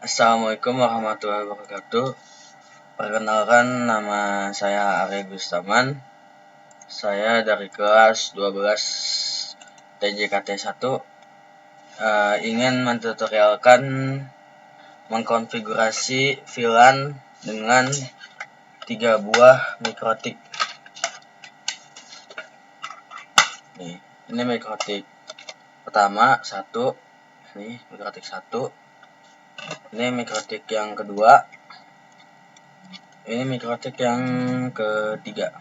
Assalamualaikum warahmatullahi wabarakatuh. Perkenalkan, nama saya Arya Gustaman. Saya dari kelas 12 TJKT 1 ingin mentutorialkan mengkonfigurasi VLAN dengan 3 buah mikrotik. Ini mikrotik pertama 1, ini mikrotik 1. Ini mikrotik yang kedua. Ini mikrotik yang ketiga.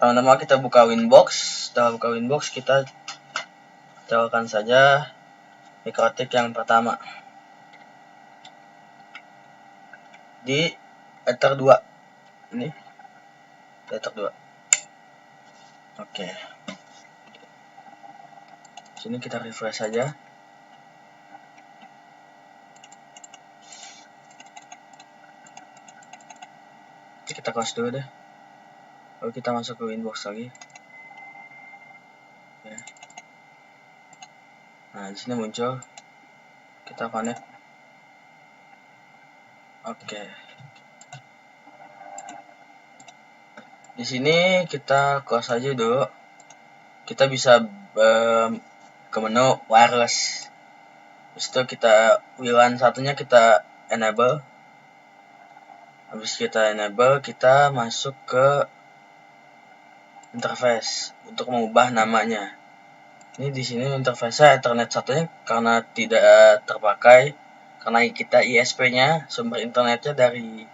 Pertama kita buka Winbox. Setelah buka Winbox kita colokkan saja mikrotik yang pertama di Ether 2. Ini Ether 2. Oke. Sini kita refresh saja. Kita close dulu deh. Lalu kita masuk ke Winbox lagi. Ya. Nah, di sini muncul. Kita connect. Oke. Di sini kita close aja dulu. Kita bisa ke menu wireless. Habis itu kita WLAN satunya kita enable. Habis kita enable, kita masuk ke interface untuk mengubah namanya. Ini di sini interface Ethernet satunya karena tidak terpakai, karena kita ISP-nya sumber internetnya dari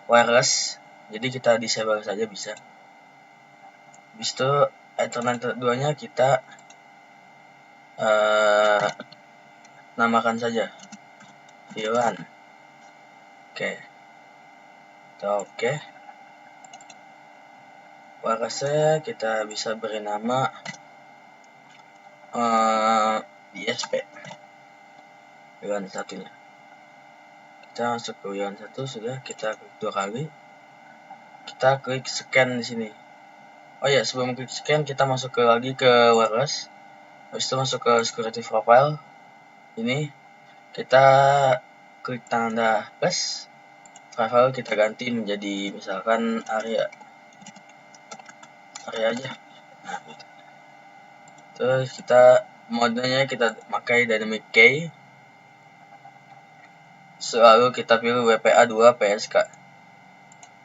wireless, jadi kita disable saja bisa. Habis itu Ethernet keduanya kita namakan saja VLAN. Oke. Wireless kita bisa beri nama ISP WLAN satunya. Kita masuk ke WLAN 1, sudah kita klik 2 kali. Kita klik scan di sini. Oh ya, sebelum klik scan kita masuk lagi ke wireless. Habis itu masuk ke security profile. Ini kita klik tanda plus. Profile kita ganti menjadi misalkan area aja. Nah, gitu. Terus kita modenya kita pakai dynamic key. Selalu kita pilih WPA 2 PSK.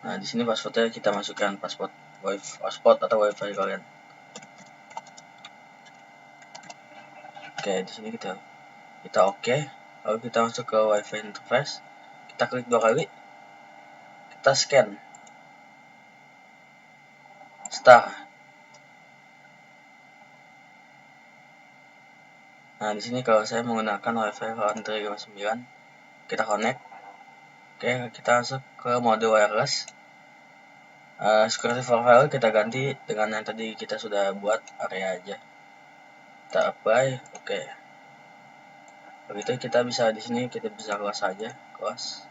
Nah, di sini passwordnya kita masukkan password atau wifi kalian. Oke, di sini kita oke. Lalu kita masuk ke wifi interface. Kita klik 2 kali. Kita scan. Start. Nah, di sini kalau saya menggunakan wifi LAN 359, kita connect. Oke, kita masuk ke mode wireless. Security profile kita ganti dengan yang tadi kita sudah buat, area aja. Kita apply, oke. Begitu kita bisa di sini kita bisa close saja, close.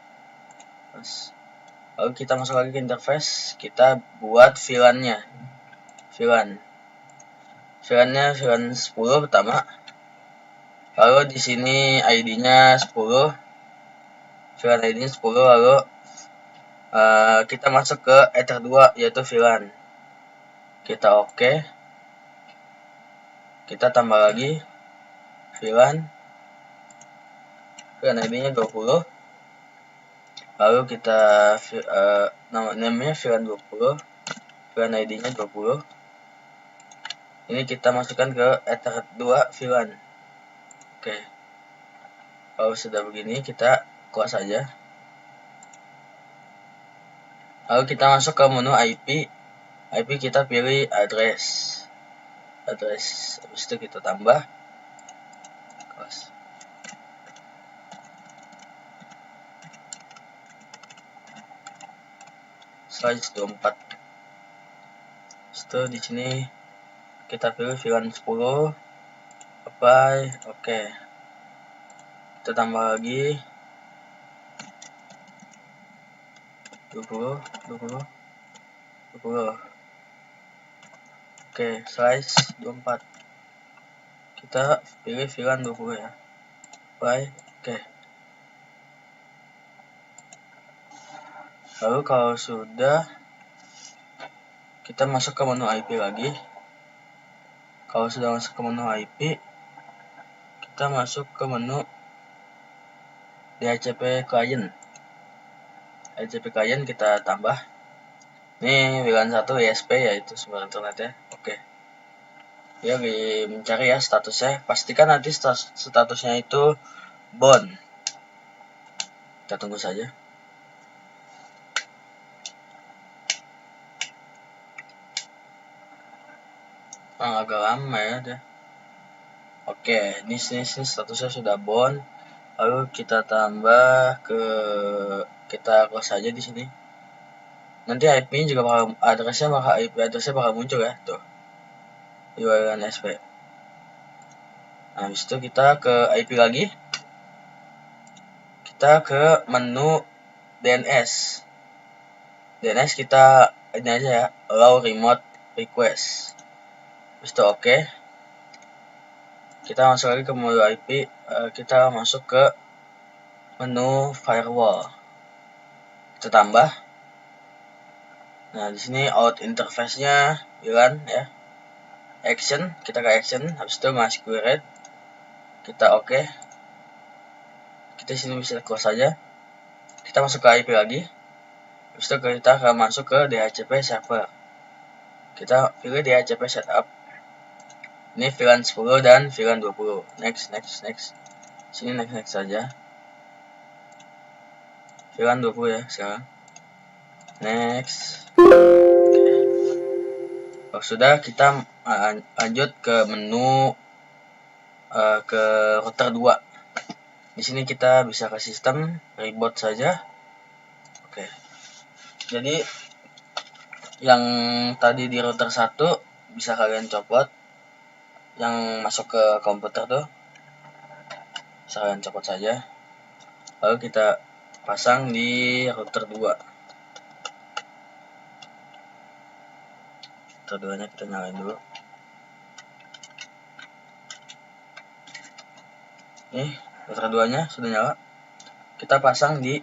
Lalu kita masuk lagi ke interface, kita buat VLAN-nya. VLAN-nya VLAN 10 pertama. Lalu di sini ID-nya 10. VLAN ID-nya 10, lalu kita masuk ke Ether 2 yaitu VLAN. Kita oke. Kita tambah lagi VLAN ID-nya 20. Lalu kita namanya VLAN 20. VLAN ID-nya 20. Ini kita masukkan ke Ether 2 VLAN. Oke. Kalau sudah begini kita close saja. Lalu kita masuk ke menu IP. IP kita pilih address. Habis itu kita tambah. Close. Size 24. Setelah di sini kita pilih VLAN 10. Apply. Oke. Kita tambah lagi 20. Oke, size 24. Kita pilih VLAN 20 ya. Apply. Oke. Lalu kalau sudah, kita masuk ke menu IP lagi. Kalau sudah masuk ke menu IP, kita masuk ke menu DHCP client. DHCP client kita tambah. Ini WLAN 1 ISP, yaitu sumber internet ya. Oke. Dia lagi mencari ya statusnya. Pastikan nanti statusnya itu bound. Kita tunggu saja. Agak lama ya dia. Oke, ini statusnya sudah bound. Lalu kita tambah kita close saja di sini. Nanti IP juga bakal IP addressnya bakal muncul ya, tuh. Di WLAN SP. Nah, habis itu kita ke IP lagi. Kita ke menu DNS. DNS kita ini aja ya, allow remote request. Habis itu oke. Kita masuk lagi ke menu IP, kita masuk ke menu firewall. Kita tambah. Nah, di sini out interface-nya WLAN ya. Action, kita ke action, habis itu masquerade. Kita oke. Kita sini bisa close saja. Kita masuk ke IP lagi. Habis itu kita akan masuk ke DHCP server. Kita pilih DHCP setup. Ini VLAN 10 dan VLAN 20. Next. Sini next saja. VLAN 20 ya sekarang. Next. Oke. Kalau sudah, kita lanjut ke menu ke router 2. Di sini kita bisa ke sistem, reboot saja. Oke. Jadi yang tadi di router 1 bisa kalian copot. Yang masuk ke komputer tuh bisa kalian copot saja. Lalu kita pasang di router 2. Router 2 nya kita nyalain dulu. Nih, router 2 nya sudah nyala. Kita pasang di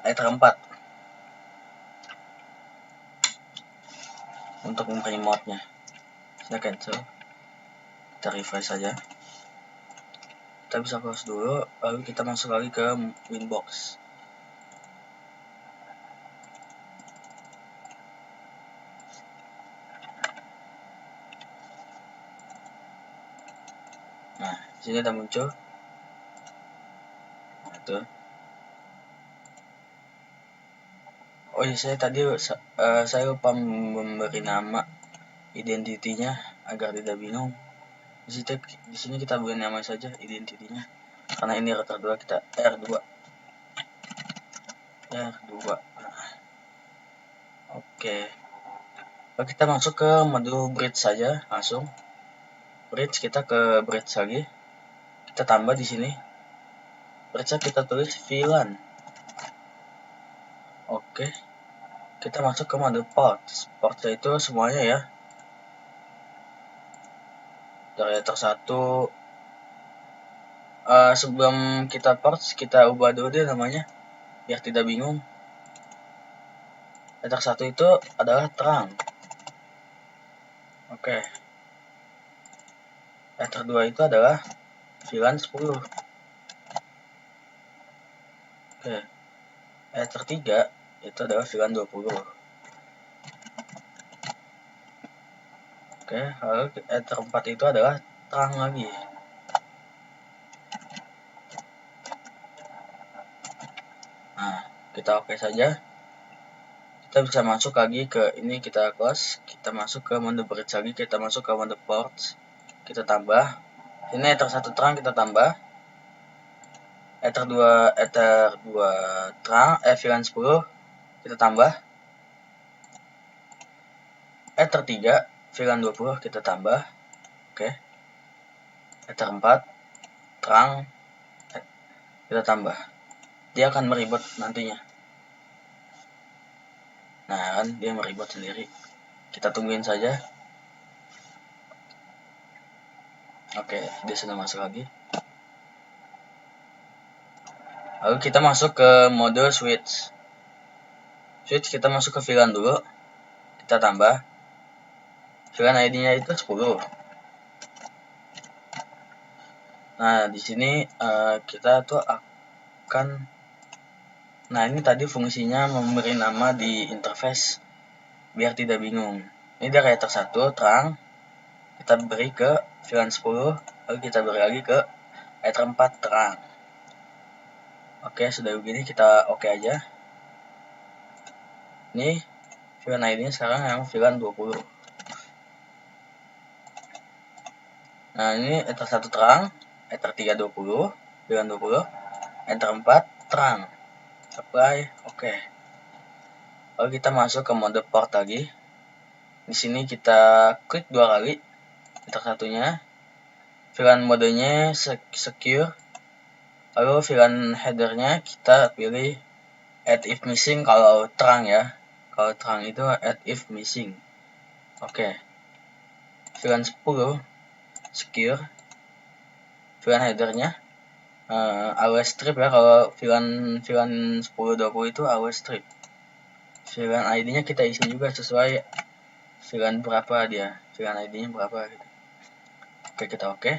Ether 4 untuk remote-nya. Kita cancel. Kita refresh saja. Kita bisa close dulu, lalu kita masuk lagi ke Winbox. Nah, sini udah muncul. Nah, itu. Oh iya, saya lupa memberi nama identitinya agar tidak bingung. Di sini kita beri nama saja identitinya. Karena ini router 2, kita R2. Oke. Lalu kita masuk ke mode bridge saja langsung. Bridge, kita ke bridge lagi. Kita tambah di sini. Bridge kita tulis VLAN. Oke. Kita masuk ke mode ports. Ports itu semuanya ya. Dari Ether 1. Sebelum kita ports, kita ubah dulu deh namanya biar tidak bingung. Ether 1 itu adalah terang. Oke. Ether 2 itu adalah VLAN 10. Oke. Ether 3 itu adalah VLAN 20. Oke, lalu Ether 4 itu adalah terang lagi. Nah, kita oke saja. Kita bisa masuk lagi ke ini, kita close. Kita masuk ke mode bridge lagi, kita masuk ke mode ports. Kita tambah. Ini Ether 1 terang kita tambah. Ether 2 terang, VLAN 10 kita tambah. Ether 3 VLAN 20 kita tambah. Oke. Ether 4 terang kita tambah. Dia akan meribut nantinya. Nah, kan dia meribut sendiri. Kita tungguin saja. Oke, dia sudah masuk lagi. Lalu kita masuk ke mode switch. Switch kita masuk ke VLAN dulu. Kita tambah. VLAN ID-nya itu 10. Nah, di sini kita tuh akan, nah ini tadi fungsinya memberi nama di interface biar tidak bingung. Ini dia writer 1 terang, kita beri ke VLAN 10, lalu kita beri lagi ke writer 4 terang. Oke, sudah begini kita oke aja. Ini VLAN ID-nya sekarang yang VLAN 20. Nah, ini writer 1 terang, writer 3 20, VLAN 20, writer 4 terang. Apply, oke. Lalu kita masuk ke mode port lagi. Di sini kita klik 2 kali, writer satunya. VLAN modenya secure. Lalu VLAN headernya kita pilih add if missing kalau terang ya. Kalau terang itu add if missing. Oke. VLAN 10 secure. VLAN headernya always strip ya. Kalau VLAN 10 20 itu always strip. VLAN ID-nya kita isi juga sesuai VLAN berapa dia. VLAN ID-nya berapa gitu. Oke, kita oke.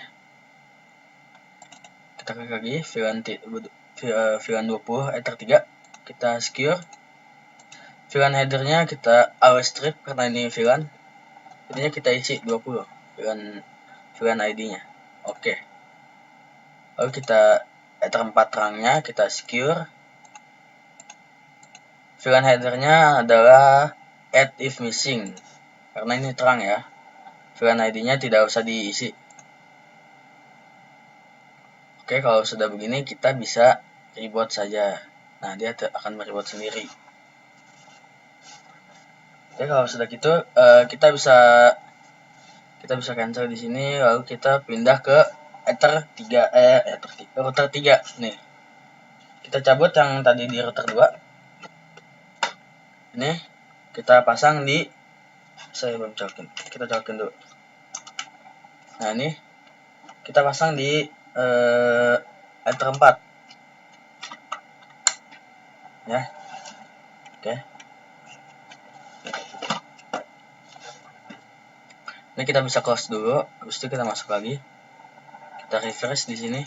Kita klik lagi VLAN 20 writer 3. Kita secure. VLAN headernya kita always strip karena ini VLAN. Intinya kita isi 20 VLAN ID-nya. Oke. Lalu kita writer 4 terangnya kita secure. VLAN headernya adalah add if missing karena ini terang ya. VLAN ID-nya tidak usah diisi. Oke, kalau sudah begini kita bisa reboot saja. Nah, dia akan mereboot sendiri. Oke, kalau sudah gitu kita bisa cancel di sini, lalu kita pindah ke router 3 nih. Kita cabut yang tadi di router 2. Ini kita pasang di, saya belum colokin. Kita colokin dulu. Nah, ini kita pasang di router 4. Ya. Oke. Ini kita bisa close dulu, habis itu kita masuk lagi. Kita refresh di sini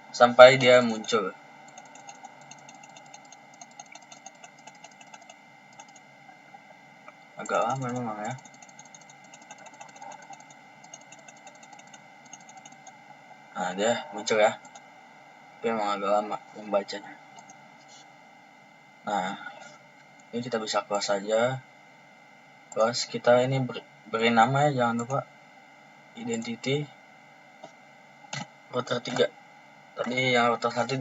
sampai dia muncul. Agak lama memang ya. Nah, dia muncul ya. Tapi memang agak lama membacanya. Nah, ini kita bisa close saja. Close, kita ini beri nama ya, jangan lupa identity router 3. Tadi yang router 1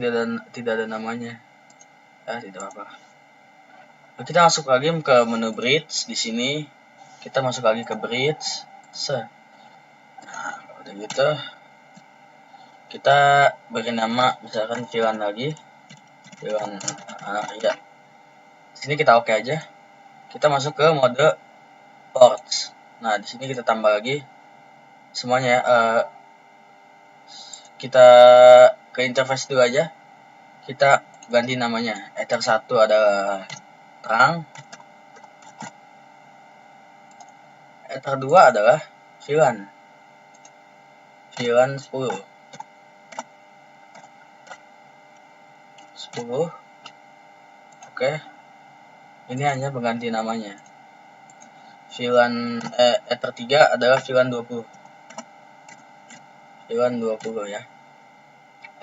tidak ada namanya. Ya, tidak apa-apa. Nah, kita masuk lagi ke menu bridge. Di sini kita masuk lagi ke bridge. Nah, udah gitu kita beri nama misalkan VLAN lagi. VLAN ya. Sini kita oke aja. Kita masuk ke mode ports. Nah, di sini kita tambah lagi semuanya. Kita ke interface dulu aja. Kita ganti namanya. Ether 1 adalah terang. Ether 2 adalah VLAN. VLAN 10. Oke. Ini hanya mengganti namanya. VLAN Ether 3 adalah VLAN 20. VLAN 20 ya.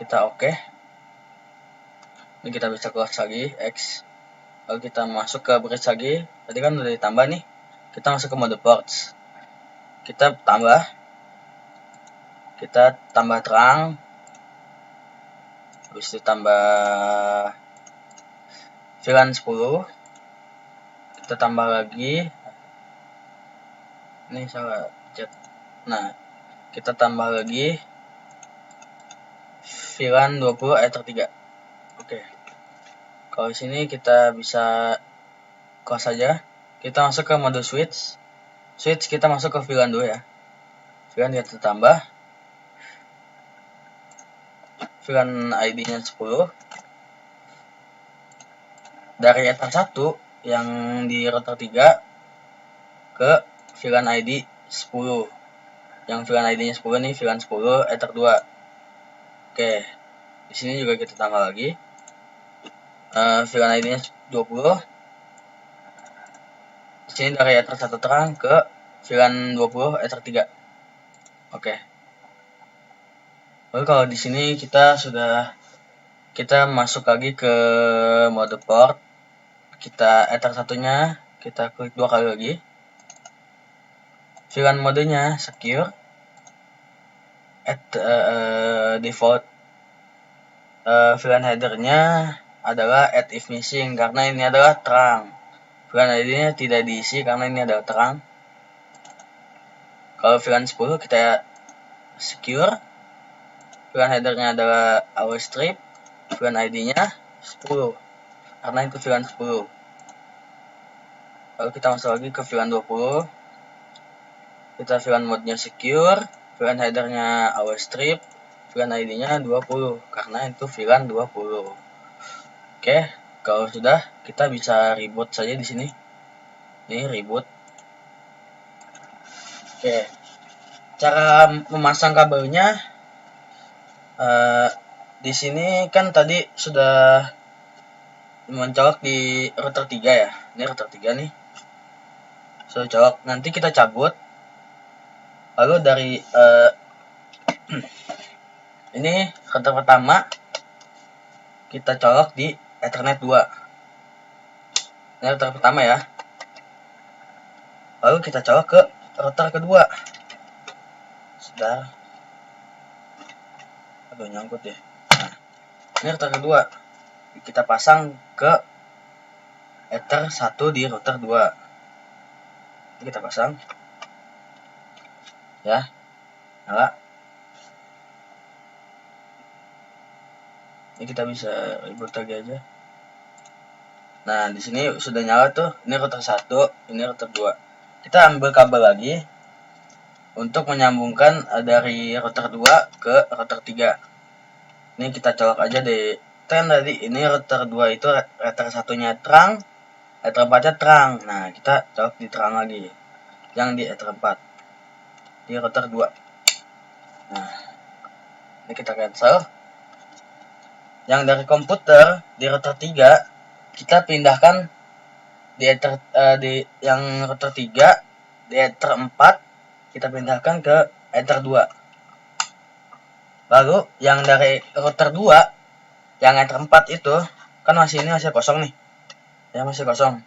Kita oke. Ini kita bisa close lagi X. Lalu kita masuk ke bridge lagi. Tadi kan udah ditambah nih. Kita masuk ke mode ports. Kita tambah terang. Habis itu tambah VLAN 10. Kita tambah lagi. Ini salah chat. Nah, kita tambah lagi VLAN 20 Ether 3. Oke. Kalau di sini kita bisa close saja. Kita masuk ke mode switch. Switch kita masuk ke VLAN dulu ya. VLAN kita tambah. VLAN ID-nya 10. dari Ether 1 yang di router 3 ke VLAN ID 10. Yang VLAN ID-nya 10 nih, VLAN 10 Ether 2. Oke. Di sini juga kita tambah lagi. VLAN ID-nya 20. Di sini dari Ether 1 terang ke VLAN 20 Ether 3. Oke. Lalu kalau di sini kita masuk lagi ke mode port. Kita Ether satunya kita klik 2 kali lagi. VLAN modenya secure. Default VLAN headernya adalah add if missing karena ini adalah terang. VLAN ID-nya tidak diisi karena ini adalah terang. Kalau VLAN 10 kita secure. VLAN headernya adalah our strip. VLAN ID-nya 10 karena itu VLAN 10. Lalu kita masuk lagi ke VLAN 20. Kita VLAN mode-nya secure. VLAN headernya our strip. VLAN ID-nya 20 karena itu VLAN 20. Oke, kalau sudah kita bisa reboot saja di sini. Ini reboot. Oke. Cara memasang kabelnya di sini kan tadi sudah mencolok di router 3 ya. Ini router 3 nih. Sudah colok. Nanti kita cabut. Lalu dari ini router pertama kita colok di Ethernet 2. Ini router pertama ya. Lalu kita colok ke router kedua. Sudah. Aduh, nyangkut ya. Nah, ini router kedua. Kita pasang ke Ether 1 di router 2. Ini kita pasang. Ya. Nyala. Ini kita bisa reboot lagi aja. Nah, di sini sudah nyala tuh. Ini router 1, ini router 2. Kita ambil kabel lagi untuk menyambungkan dari router 2 ke router 3. Ini kita colok aja deh. Kan tadi ini router 2 itu router 1-nya terang, router 4-nya terang. Nah, kita colok di terang lagi. Yang di router 4. Di router 2. Nah, ini kita cancel. Yang dari komputer di router 3 kita pindahkan di yang router 3 di Ether 4 kita pindahkan ke Ether 2. Lalu yang dari router 2 yang Ether 4 itu kan masih kosong nih. Ya, masih kosong.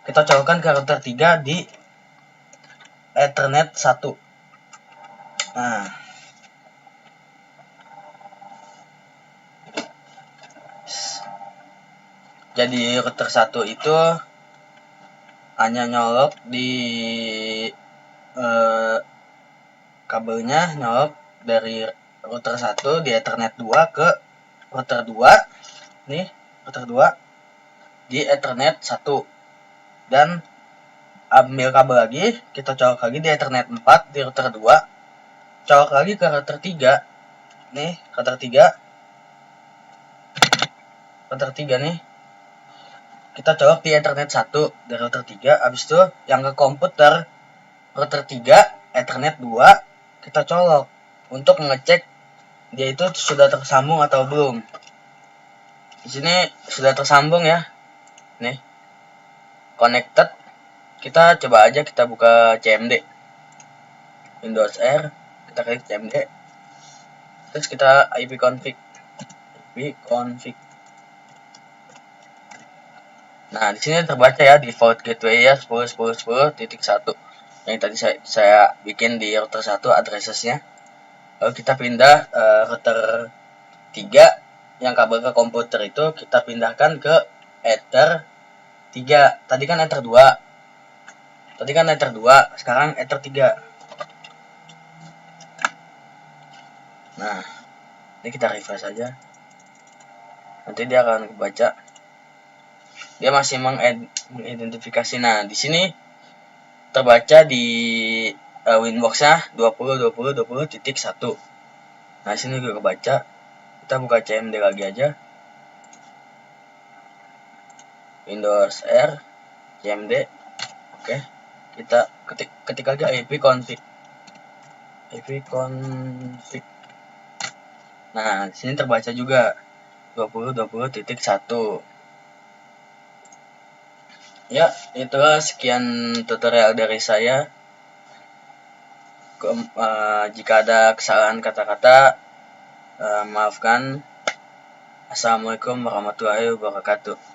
Kita colokkan ke router 3 di Ethernet 1. Nah. Jadi router 1 itu hanya nyolok di kabelnya nyolok dari router 1 di Ethernet 2 ke router 2. Nih, router 2 di Ethernet 1. Dan ambil kabel lagi, kita colok lagi di Ethernet 4 di router 2. Colok lagi ke router 3. Nih, router 3. Router 3 nih. Kita colok di Ethernet 1 dari router 3. Habis itu yang ke komputer router 3 Ethernet 2 kita colok untuk mengecek dia itu sudah tersambung atau belum. Di sini sudah tersambung ya. Nih. Connected. Kita coba aja kita buka CMD. Windows R, kita klik CMD. Terus kita IP config. Nah, di sini terbaca ya default gateway ya 10.10.10.1 yang tadi saya bikin di router 1 addressesnya. Lalu kita pindah router 3 yang kabel ke komputer itu kita pindahkan ke Ether 3. Tadi kan Ether 2. Sekarang Ether 3. Nah, ini kita refresh saja. Nanti dia akan kebaca. Dia masih mengidentifikasi. Nah, di sini terbaca di Winbox-nya 20.20.20.1. Nah, sini juga kebaca. Kita buka CMD lagi aja. Windows R, cmd. Oke, kita ketik aja ipconfig. Nah, di sini terbaca juga 20.20.1. Ya, itulah sekian tutorial dari saya. Jika ada kesalahan kata-kata, maafkan. Assalamualaikum warahmatullahi wabarakatuh.